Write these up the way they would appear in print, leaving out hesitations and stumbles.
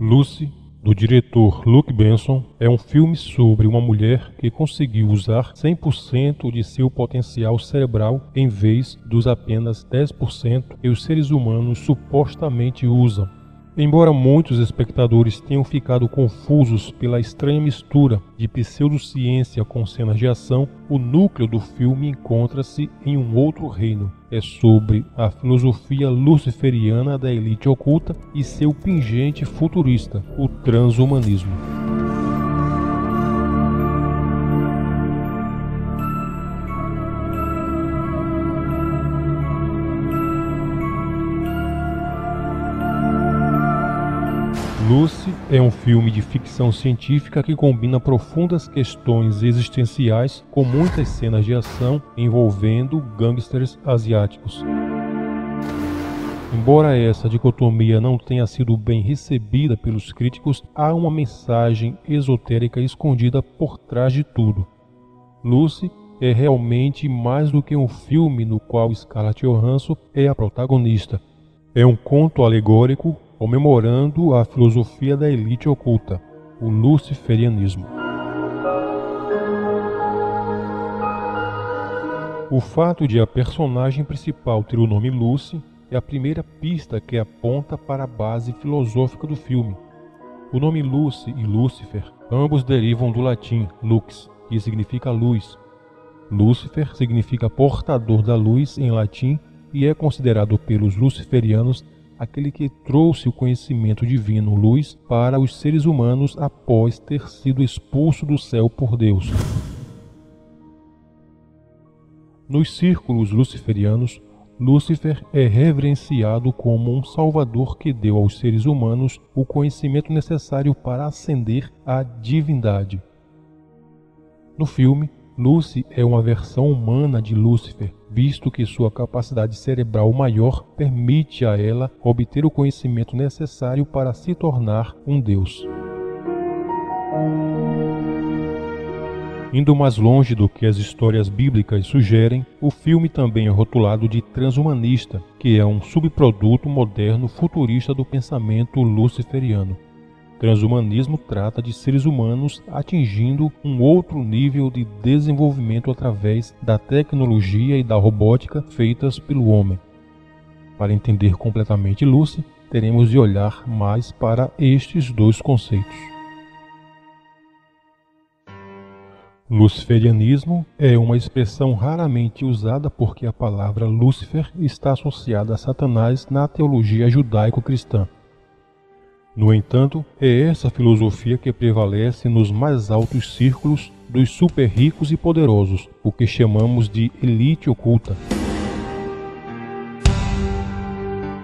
Lucy, do diretor Luke Benson, é um filme sobre uma mulher que conseguiu usar 100% de seu potencial cerebral em vez dos apenas 10% que os seres humanos supostamente usam. Embora muitos espectadores tenham ficado confusos pela estranha mistura de pseudociência com cenas de ação, o núcleo do filme encontra-se em um outro reino. É sobre a filosofia luciferiana da elite oculta e seu pingente futurista, o transhumanismo. Lucy é um filme de ficção científica que combina profundas questões existenciais com muitas cenas de ação envolvendo gangsters asiáticos. Embora essa dicotomia não tenha sido bem recebida pelos críticos, há uma mensagem esotérica escondida por trás de tudo. Lucy é realmente mais do que um filme no qual Scarlett Johansson é a protagonista. É um conto alegórico comemorando a filosofia da elite oculta, o luciferianismo. O fato de a personagem principal ter o nome Lucy é a primeira pista que aponta para a base filosófica do filme. O nome Lucy e Lúcifer ambos derivam do latim lux, que significa luz. Lúcifer significa portador da luz em latim e é considerado pelos luciferianos aquele que trouxe o conhecimento divino, luz, para os seres humanos após ter sido expulso do céu por Deus. Nos círculos luciferianos, Lúcifer é reverenciado como um salvador que deu aos seres humanos o conhecimento necessário para ascender à divindade. No filme, Lucy é uma versão humana de Lúcifer, visto que sua capacidade cerebral maior permite a ela obter o conhecimento necessário para se tornar um deus. Indo mais longe do que as histórias bíblicas sugerem, o filme também é rotulado de transhumanista, que é um subproduto moderno futurista do pensamento luciferiano. Transhumanismo trata de seres humanos atingindo um outro nível de desenvolvimento através da tecnologia e da robótica feitas pelo homem. Para entender completamente Lucy, teremos de olhar mais para estes dois conceitos. Luciferianismo é uma expressão raramente usada porque a palavra Lúcifer está associada a Satanás na teologia judaico-cristã. No entanto, é essa filosofia que prevalece nos mais altos círculos dos super ricos e poderosos, o que chamamos de elite oculta.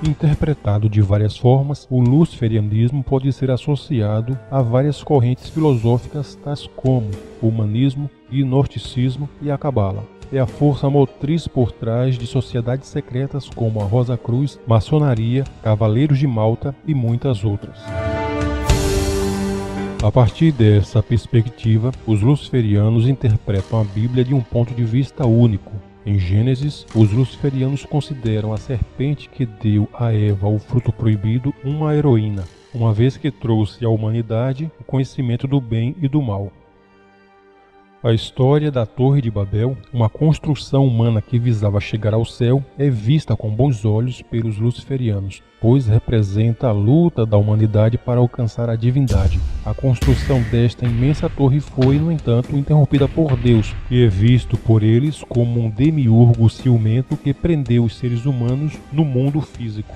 Interpretado de várias formas, o luciferianismo pode ser associado a várias correntes filosóficas tais como o humanismo, gnosticismo e a cabala. É a força motriz por trás de sociedades secretas como a Rosa Cruz, maçonaria, Cavaleiros de Malta e muitas outras. A partir dessa perspectiva, os luciferianos interpretam a Bíblia de um ponto de vista único. Em Gênesis, os luciferianos consideram a serpente que deu a Eva o fruto proibido uma heroína, uma vez que trouxe à humanidade o conhecimento do bem e do mal. A história da Torre de Babel, uma construção humana que visava chegar ao céu, é vista com bons olhos pelos luciferianos, pois representa a luta da humanidade para alcançar a divindade. A construção desta imensa torre foi, no entanto, interrompida por Deus, e é visto por eles como um demiurgo ciumento que prendeu os seres humanos no mundo físico.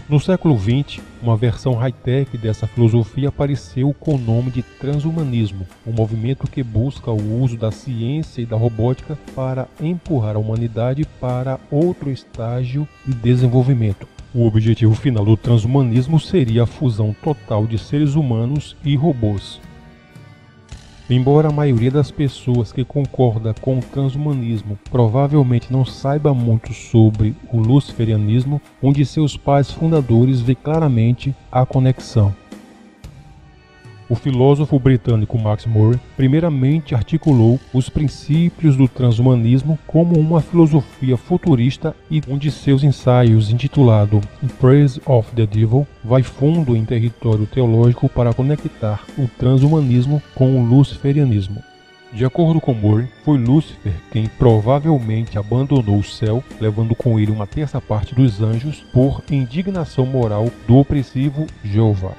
No século XX, uma versão high-tech dessa filosofia apareceu com o nome de transhumanismo, um movimento que busca o uso da ciência e da robótica para empurrar a humanidade para outro estágio de desenvolvimento. O objetivo final do transhumanismo seria a fusão total de seres humanos e robôs. Embora a maioria das pessoas que concorda com o transhumanismo provavelmente não saiba muito sobre o luciferianismo, um de seus pais fundadores vê claramente a conexão. O filósofo britânico Max Murray primeiramente articulou os princípios do transhumanismo como uma filosofia futurista e um de seus ensaios, intitulado In Praise of the Devil, vai fundo em território teológico para conectar o transhumanismo com o luciferianismo. De acordo com Murray, foi Lúcifer quem provavelmente abandonou o céu, levando com ele uma terça parte dos anjos por indignação moral do opressivo Jeová.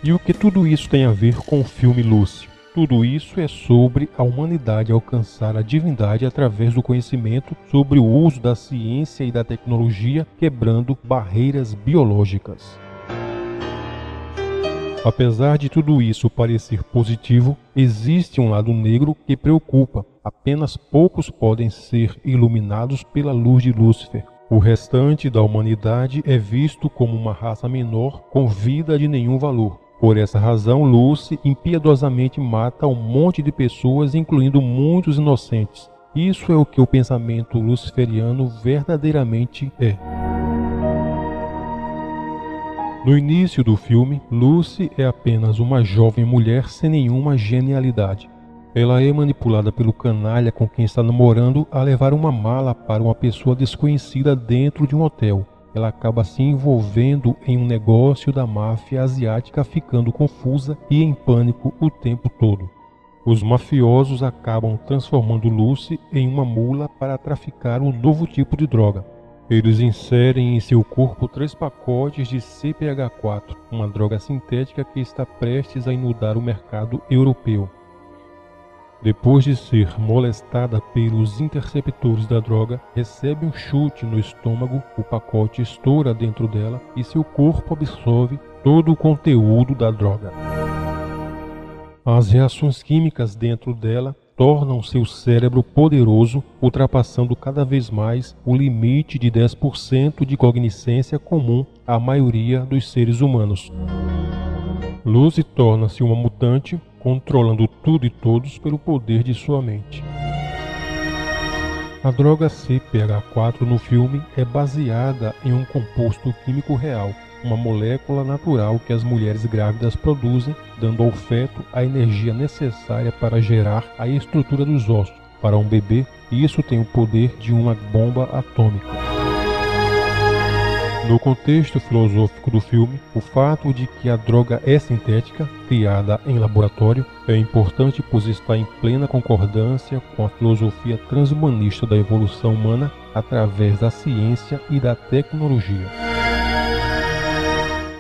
E o que tudo isso tem a ver com o filme Lucy? Tudo isso é sobre a humanidade alcançar a divindade através do conhecimento sobre o uso da ciência e da tecnologia, quebrando barreiras biológicas. Apesar de tudo isso parecer positivo, existe um lado negro que preocupa. Apenas poucos podem ser iluminados pela luz de Lúcifer. O restante da humanidade é visto como uma raça menor com vida de nenhum valor. Por essa razão, Lucy impiedosamente mata um monte de pessoas, incluindo muitos inocentes. Isso é o que o pensamento luciferiano verdadeiramente é. No início do filme, Lucy é apenas uma jovem mulher sem nenhuma genialidade. Ela é manipulada pelo canalha com quem está namorando a levar uma mala para uma pessoa desconhecida dentro de um hotel. Ela acaba se envolvendo em um negócio da máfia asiática, ficando confusa e em pânico o tempo todo. Os mafiosos acabam transformando Lucy em uma mula para traficar um novo tipo de droga. Eles inserem em seu corpo 3 pacotes de CPH4, uma droga sintética que está prestes a inundar o mercado europeu. Depois de ser molestada pelos interceptores da droga, recebe um chute no estômago, o pacote estoura dentro dela e seu corpo absorve todo o conteúdo da droga. As reações químicas dentro dela tornam seu cérebro poderoso, ultrapassando cada vez mais o limite de 10% de cognicência comum à maioria dos seres humanos. Lucy torna-se uma mutante, controlando tudo e todos pelo poder de sua mente. A droga CPH4 no filme é baseada em um composto químico real, uma molécula natural que as mulheres grávidas produzem, dando ao feto a energia necessária para gerar a estrutura dos ossos. Para um bebê, isso tem o poder de uma bomba atômica. No contexto filosófico do filme, o fato de que a droga é sintética, criada em laboratório, é importante pois está em plena concordância com a filosofia transhumanista da evolução humana através da ciência e da tecnologia.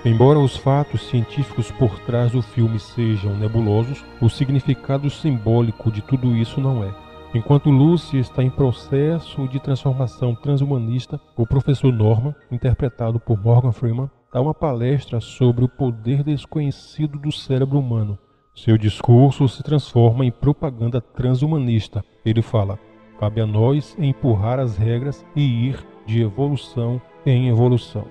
Embora os fatos científicos por trás do filme sejam nebulosos, o significado simbólico de tudo isso não é. Enquanto Lucy está em processo de transformação transhumanista, o professor Norman, interpretado por Morgan Freeman, dá uma palestra sobre o poder desconhecido do cérebro humano. Seu discurso se transforma em propaganda transhumanista. Ele fala: cabe a nós empurrar as regras e ir de evolução em evolução.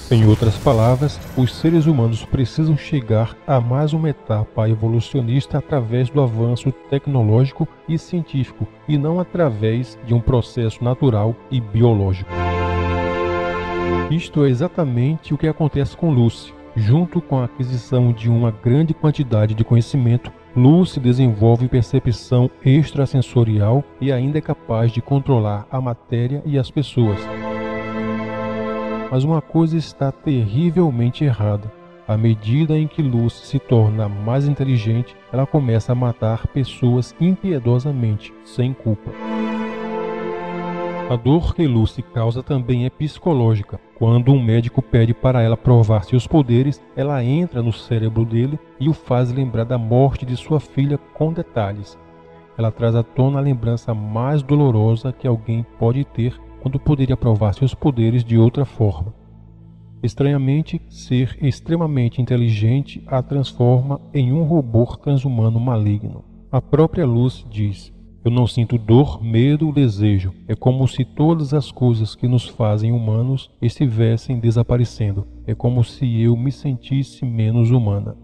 Em outras palavras, os seres humanos precisam chegar a mais uma etapa evolucionista através do avanço tecnológico e científico, e não através de um processo natural e biológico. Isto é exatamente o que acontece com Lucy. Junto com a aquisição de uma grande quantidade de conhecimento, Lucy desenvolve percepção extrasensorial e ainda é capaz de controlar a matéria e as pessoas. Mas uma coisa está terrivelmente errada. À medida em que Lucy se torna mais inteligente, ela começa a matar pessoas impiedosamente, sem culpa. A dor que Lucy causa também é psicológica. Quando um médico pede para ela provar seus poderes, ela entra no cérebro dele e o faz lembrar da morte de sua filha com detalhes. Ela traz à tona a lembrança mais dolorosa que alguém pode ter quando poderia provar seus poderes de outra forma. Estranhamente, ser extremamente inteligente a transforma em um robô transhumano maligno. A própria Lucy diz: eu não sinto dor, medo ou desejo. É como se todas as coisas que nos fazem humanos estivessem desaparecendo. É como se eu me sentisse menos humana.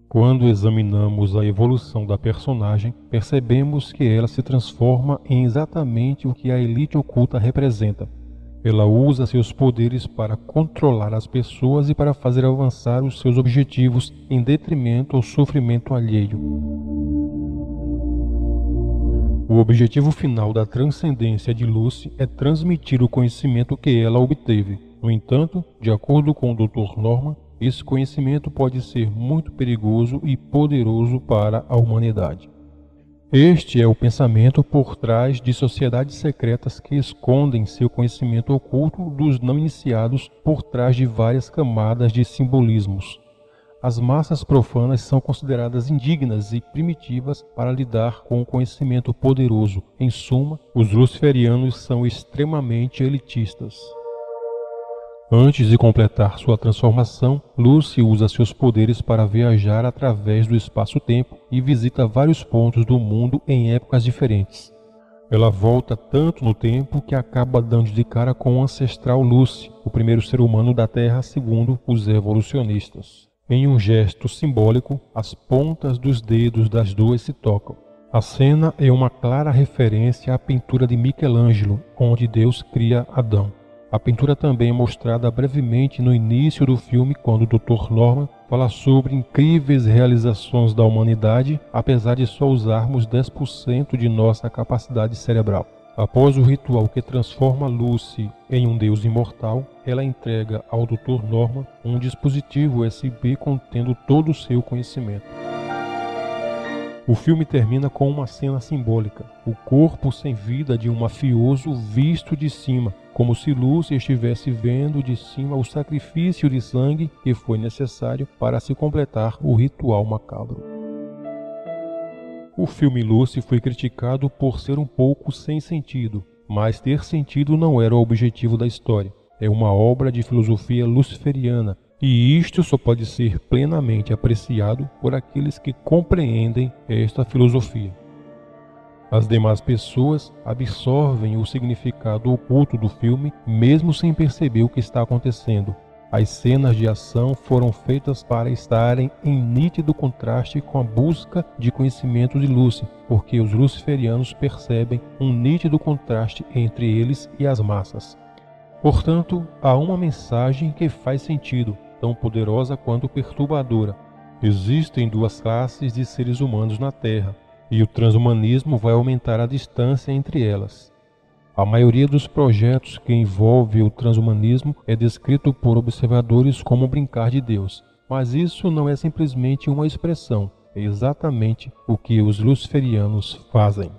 Quando examinamos a evolução da personagem, percebemos que ela se transforma em exatamente o que a elite oculta representa. Ela usa seus poderes para controlar as pessoas e para fazer avançar os seus objetivos em detrimento ao sofrimento alheio. O objetivo final da transcendência de Lucy é transmitir o conhecimento que ela obteve. No entanto, de acordo com o Dr. Norman, esse conhecimento pode ser muito perigoso e poderoso para a humanidade. Este é o pensamento por trás de sociedades secretas que escondem seu conhecimento oculto dos não iniciados por trás de várias camadas de simbolismos. As massas profanas são consideradas indignas e primitivas para lidar com o conhecimento poderoso. Em suma, os luciferianos são extremamente elitistas. Antes de completar sua transformação, Lucy usa seus poderes para viajar através do espaço-tempo e visita vários pontos do mundo em épocas diferentes. Ela volta tanto no tempo que acaba dando de cara com o ancestral Lucy, o primeiro ser humano da Terra segundo os evolucionistas. Em um gesto simbólico, as pontas dos dedos das duas se tocam. A cena é uma clara referência à pintura de Michelangelo, onde Deus cria Adão. A pintura também é mostrada brevemente no início do filme, quando o Dr. Norman fala sobre incríveis realizações da humanidade, apesar de só usarmos 10% de nossa capacidade cerebral. Após o ritual que transforma Lucy em um deus imortal, ela entrega ao Dr. Norman um dispositivo USB contendo todo o seu conhecimento. O filme termina com uma cena simbólica, o corpo sem vida de um mafioso visto de cima, como se Lucy estivesse vendo de cima o sacrifício de sangue que foi necessário para se completar o ritual macabro. O filme Lucy foi criticado por ser um pouco sem sentido, mas ter sentido não era o objetivo da história. É uma obra de filosofia luciferiana, e isto só pode ser plenamente apreciado por aqueles que compreendem esta filosofia. As demais pessoas absorvem o significado oculto do filme, mesmo sem perceber o que está acontecendo. As cenas de ação foram feitas para estarem em nítido contraste com a busca de conhecimento de Lucy, porque os luciferianos percebem um nítido contraste entre eles e as massas. Portanto, há uma mensagem que faz sentido, tão poderosa quanto perturbadora. Existem duas classes de seres humanos na Terra, e o transhumanismo vai aumentar a distância entre elas. A maioria dos projetos que envolve o transhumanismo é descrito por observadores como brincar de Deus, mas isso não é simplesmente uma expressão, é exatamente o que os luciferianos fazem.